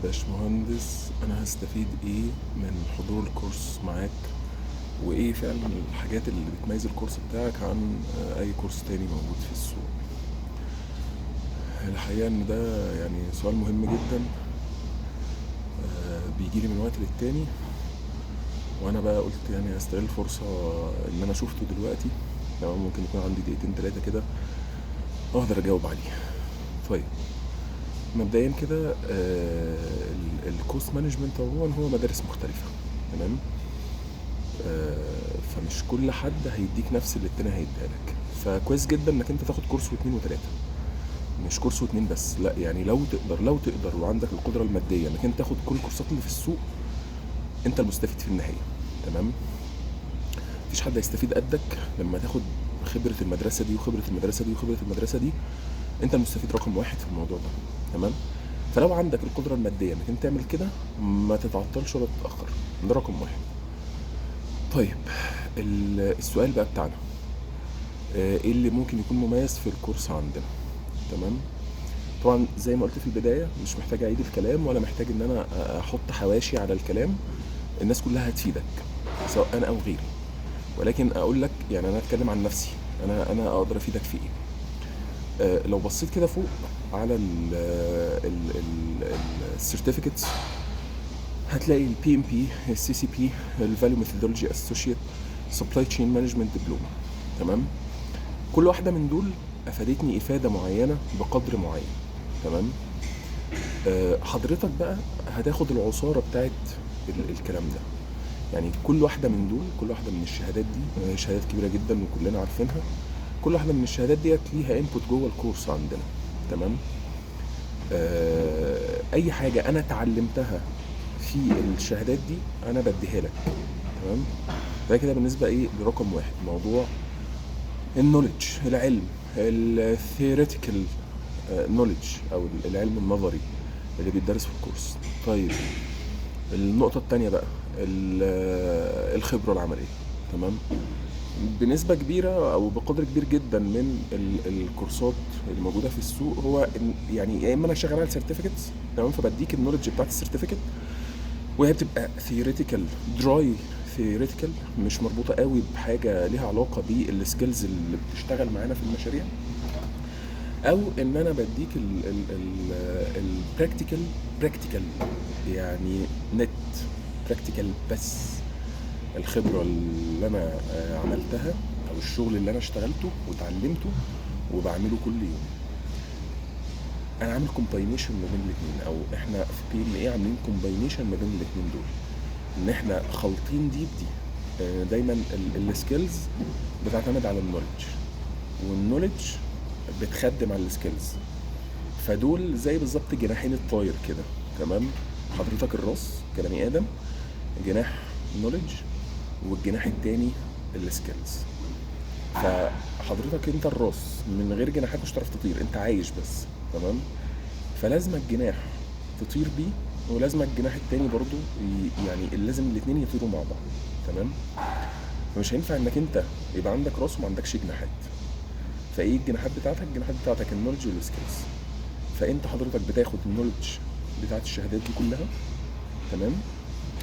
باشمهندس، انا هستفيد ايه من حضور الكورس معاك؟ وايه فعلا الحاجات اللي بتميز الكورس بتاعك عن اي كورس تاني موجود في السوق؟ الحقيقة ان ده يعني سؤال مهم جدا. بيجيلي من وقت للتاني، وانا بقى قلت يعني هستغل الفرصة اللي انا شفته دلوقتي. تمام، ممكن يكون عندي دقيقتين تلاتة كده اقدر اجاوب عليه. طيب، مبدئيا كده الكورس مانجمنت عموما هو مدارس مختلفة. تمام. فمش كل حد هيديك نفس اللي التاني هيديها لك، فكويس جدا انك انت تاخد كورس واتنين وتلاتة، مش كورس واتنين بس. لا يعني لو تقدر وعندك القدرة المادية انك انت تاخد كل الكورسات اللي في السوق، انت المستفيد في النهاية. تمام. مفيش حد هيستفيد قدك لما تاخد خبرة المدرسة دي وخبرة المدرسة دي وخبرة المدرسة دي. انت المستفيد رقم واحد في الموضوع ده. تمام. فلو عندك القدرة المادية انك انت تعمل كده، ما تتعطلش ولا تتأخر. ده رقم واحد. طيب، السؤال بقى بتاعنا، ايه اللي ممكن يكون مميز في الكورس عندنا؟ تمام. طبعا زي ما قلت في البداية، مش محتاج اعيد الكلام ولا محتاج ان انا احط حواشي على الكلام. الناس كلها هتفيدك، سواء انا او غيري. ولكن اقول لك يعني انا اتكلم عن نفسي، انا اقدر افيدك في ايه. لو بصيت كده فوق على السيرتيفيكتس، هتلاقي البي ام بي، السي سي بي، الفاليو ميثودولوجي اسوشيت، سبلاي تشين مانجمنت دبلومه. تمام. كل واحده من دول افادتني افاده معينه بقدر معين. تمام. حضرتك بقى هتاخد العصاره بتاعت الكلام ده. يعني كل واحده من دول، كل واحده من الشهادات دي شهادات كبيره جدا وكلنا عارفينها. كل واحده من الشهادات ديت ليها انبوت جوه الكورس عندنا. تمام. اي حاجه انا اتعلمتها في الشهادات دي انا بديها لك. تمام. ده كده بالنسبه ايه لرقم واحد، موضوع النوليدج، العلم، الثيوريتيكال نوليدج او العلم النظري اللي بيدرس في الكورس. طيب، النقطة التانية بقى الخبرة العملية. تمام. بنسبة كبيرة أو بقدر كبير جدا من الكورسات الموجودة في السوق، هو يعني يا إما أنا شغال على سيرتيفيكتس، تمام، فبديك النولج بتاعت السيرتيفيكت، وهي بتبقى ثيوريتيكال، دراي ثيوريتيكال، مش مربوطة قوي بحاجة ليها علاقة بالسكيلز اللي بتشتغل معانا في المشاريع. او ان انا بديك البراكتيكال، براكتيكال يعني نت براكتيكال بس. الخبرة اللي انا عملتها، او الشغل اللي انا اشتغلته وتعلمته وبعمله كل يوم، انا عامل كومباينيشن ما بين الاثنين، او احنا في بي ام ايه عاملين كومباينيشن ما بين الاثنين دول، ان احنا خالطين دي بدي. دايما السكيلز بتعتمد على النولج، والنولج بتخدم على السكيلز. فدول زي بالظبط جناحين الطاير كده. تمام. حضرتك الراس كبني ادم، جناح نولج، والجناح التاني السكيلز. فحضرتك انت الراس، من غير جناحات مش هتعرف تطير، انت عايش بس. تمام. فلازم الجناح تطير بيه، ولازم الجناح التاني برضو يعني لازم الاتنين يطيروا مع بعض. تمام. فمش هينفع انك انت يبقى عندك راس وما عندكش جناحات. فايه الجناحات بتاعتك؟ الجناحات بتاعتك النولج والسكيلز. فانت حضرتك بتاخد النولج بتاعت الشهادات دي كلها. تمام.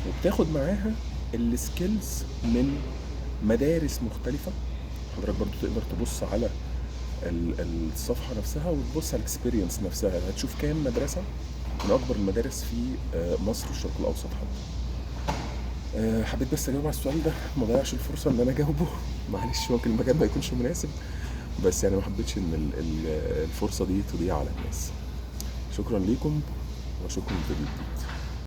وبتاخد معاها السكيلز من مدارس مختلفة. حضرتك برضو تقدر تبص على الصفحة نفسها وتبص على الاكسبيرينس نفسها، هتشوف كام مدرسة من اكبر المدارس في مصر والشرق الاوسط حتى. حبيت بس اجاوب على السؤال ده، ما ضيعش الفرصة ان انا اجاوبه. معلش ممكن المكان ما يكونش مناسب، بس يعني ما حبيتش ان الفرصة دي تضيع على الناس. شكرا ليكم، واشوفكم في فيديو جديد.